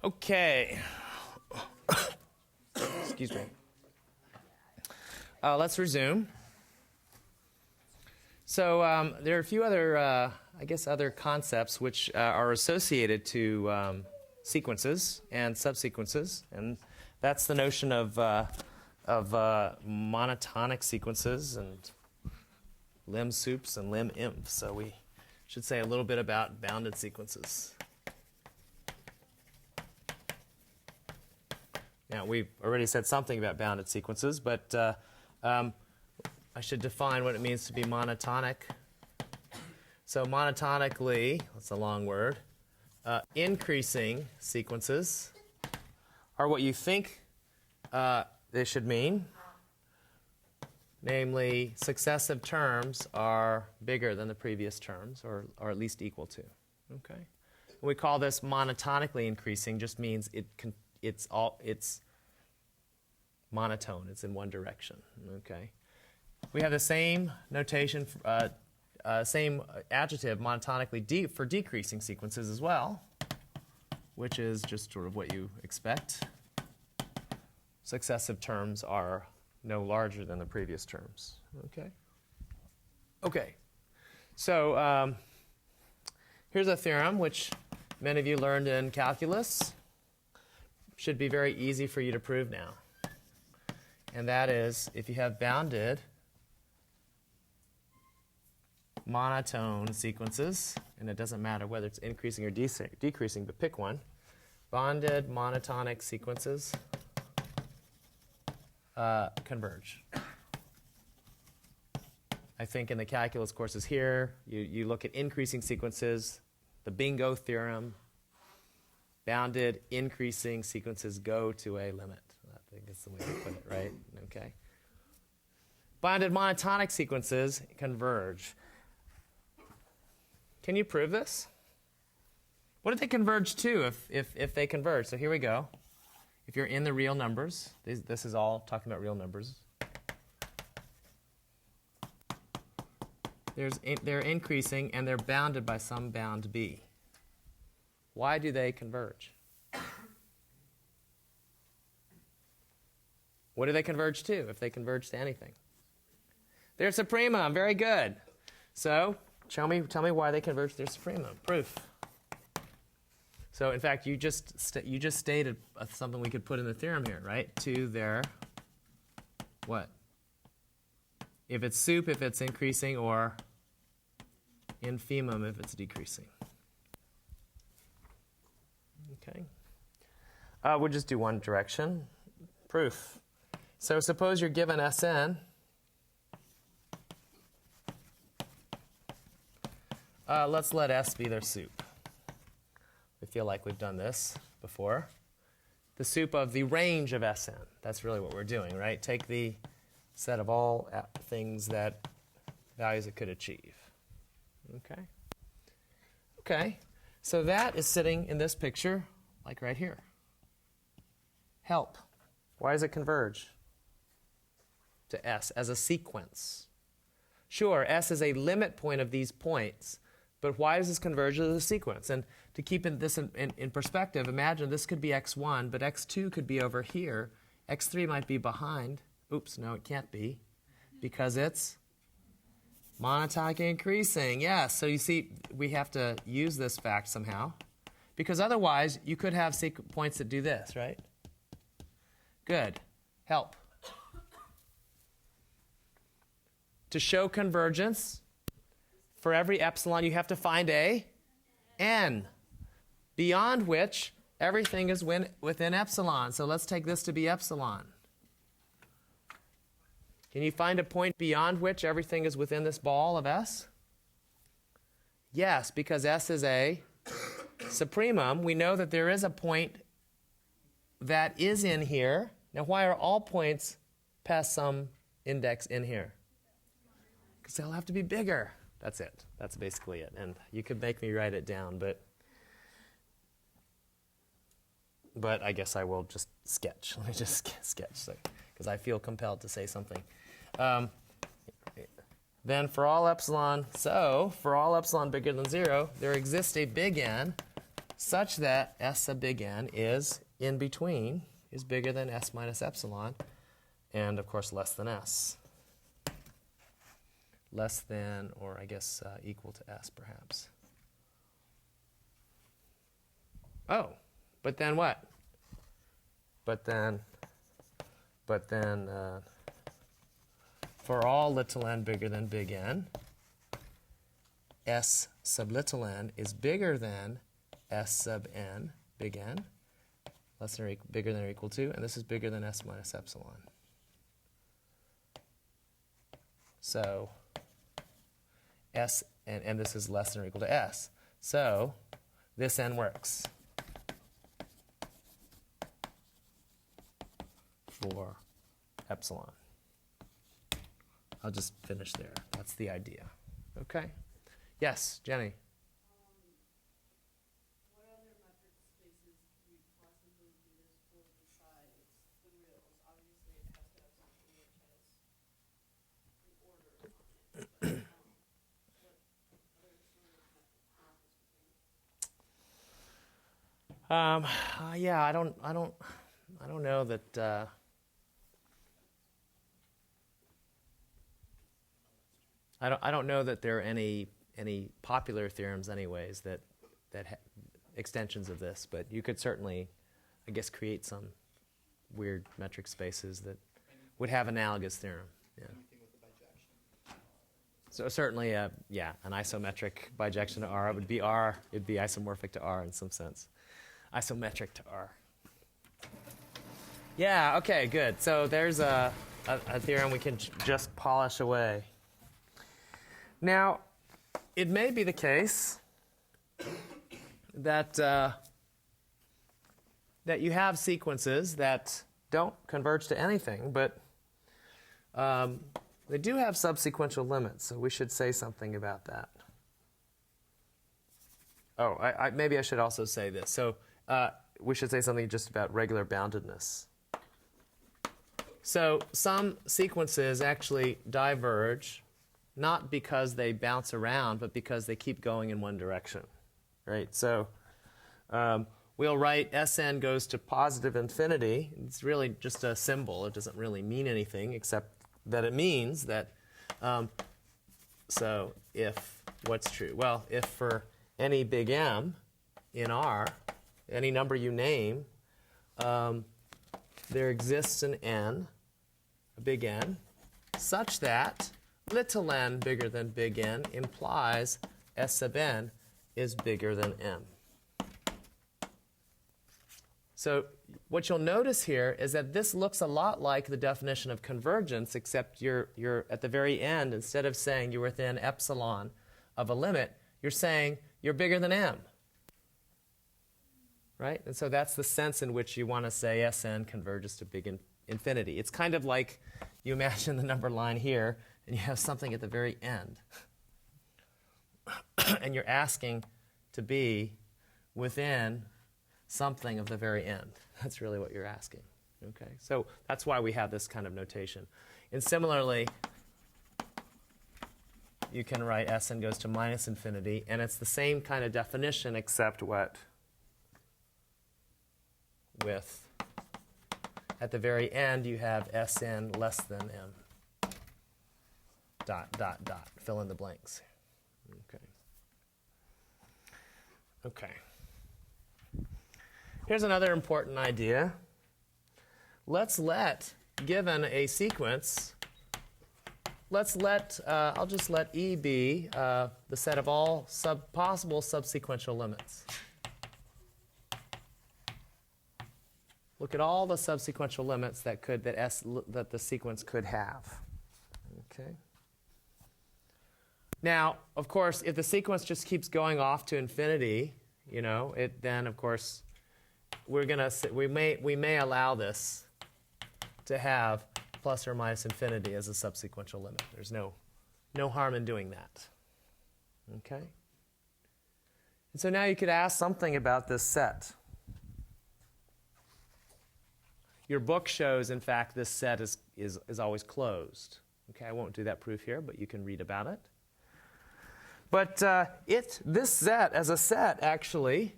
Okay. Excuse me. Let's resume. So there are a few other, other concepts which are associated to sequences and subsequences, and that's the notion of monotonic sequences and lim sups and lim imp. So we should say a little bit about bounded sequences. Now, we've already said something about bounded sequences, but I should define what it means to be monotonic. So monotonically, that's a long word, increasing sequences are what you think they should mean. Namely, successive terms are bigger than the previous terms, or at least equal to. Okay, we call this monotonically increasing. Just means it's monotone. It's in one direction. Okay, we have the same notation, same adjective monotonically for decreasing sequences as well, which is just sort of what you expect. Successive terms are no larger than the previous terms. Okay. Okay. So here's a theorem which many of you learned in calculus. Should be very easy for you to prove now. And that is, if you have bounded monotone sequences, and it doesn't matter whether it's increasing or decreasing, but pick one. Bounded monotonic sequences converge. I think in the calculus courses here, you look at increasing sequences, the bingo theorem. Bounded increasing sequences go to a limit. I think that's the way to put it, right? Okay. Bounded monotonic sequences converge. Can you prove this? What do they converge to if they converge? So here we go. If you're in the real numbers, this is all talking about real numbers. They're increasing and they're bounded by some bound b. Why do they converge? What do they converge to if they converge to anything? Their supremum. Very good. So tell me why they converge to their supremum. Proof. So in fact, you just stated something we could put in the theorem here, right? To their what? If it's sup, if it's increasing, or infimum if it's decreasing. Okay. We'll just do one direction. Proof. So suppose you're given Sn. Let's let S be their sup. We feel like we've done this before. The sup of the range of Sn. That's really what we're doing, right? Take the set of all things that values it could achieve. Okay? Okay. So that is sitting in this picture, like right here. Help. Why does it converge to S as a sequence? Sure, S is a limit point of these points, but why does this converge as a sequence? And to keep this in perspective, imagine this could be x1, but x2 could be over here. x3 might be behind. Oops, no, it can't be, because it's monotonic increasing. Yes, so you see, we have to use this fact somehow, because otherwise you could have points that do this, right? Good. Help. To show convergence, for every epsilon you have to find a n, beyond which everything is within epsilon. So let's take this to be epsilon. Can you find a point beyond which everything is within this ball of S? Yes, because S is a supremum. We know that there is a point that is in here. Now, why are all points past some index in here? Because they'll have to be bigger. That's it. That's basically it. And you could make me write it down, but I guess I will just sketch. Let me just sketch, because I feel compelled to say something. Then for all epsilon bigger than 0, there exists a big N such that S sub big N is in between, is bigger than S minus epsilon, and of course less than S. Less than, or I guess equal to S perhaps. Oh, but then what? But then for all little n bigger than big N, S sub little n is bigger than S sub n big N, less than or bigger than or equal to, and this is bigger than S minus epsilon. So S, and this is less than or equal to S. So this n works for epsilon. I'll just finish there. That's the idea. Okay? Yes, Jenny? What other metric spaces could we possibly do this for besides the reals? Obviously, it has to have something which has an order on it. But what other sort of methods would be? Yeah, I don't know that. I don't know that there are any popular theorems, anyways, that extensions of this. But you could certainly, I guess, create some weird metric spaces that would have analogous theorem. Yeah. Anything with the bijection. So certainly, yeah, an isometric bijection to R would be R. It'd be isomorphic to R in some sense. Isometric to R. Yeah, okay, good. So there's a theorem we can just polish away. Now, it may be the case that that you have sequences that don't converge to anything, but they do have subsequential limits, so we should say something about that. Oh, maybe I should also say this. So we should say something just about regular boundedness. So some sequences actually diverge, not because they bounce around, but because they keep going in one direction, right? So we'll write Sn goes to positive infinity. It's really just a symbol. It doesn't really mean anything except that it means that, so if, what's true? Well, if for any big M in R, any number you name, there exists an n, a big N, such that little n bigger than big N implies S sub n is bigger than M. So what you'll notice here is that this looks a lot like the definition of convergence, except you're at the very end, instead of saying you're within epsilon of a limit, you're saying you're bigger than M. Right? And so that's the sense in which you want to say Sn converges to big infinity. It's kind of like you imagine the number line here, and you have something at the very end. And you're asking to be within something of the very end. That's really what you're asking. Okay? So that's why we have this kind of notation. And similarly, you can write Sn goes to minus infinity, and it's the same kind of definition except what? With, at the very end, you have Sn less than M. Dot, dot, dot. Fill in the blanks. Okay. Okay. Here's another important idea. Let's let, given a sequence, let's let, I'll just let E be the set of all possible subsequential limits. Look at all the subsequential limits that the sequence could have. Okay. Now, of course, if the sequence just keeps going off to infinity, then of course we may allow this to have plus or minus infinity as a subsequential limit. There's no harm in doing that. Okay. And so now you could ask something about this set. Your book shows, in fact, this set is always closed. Okay, I won't do that proof here, but you can read about it. But this set, as a set, actually,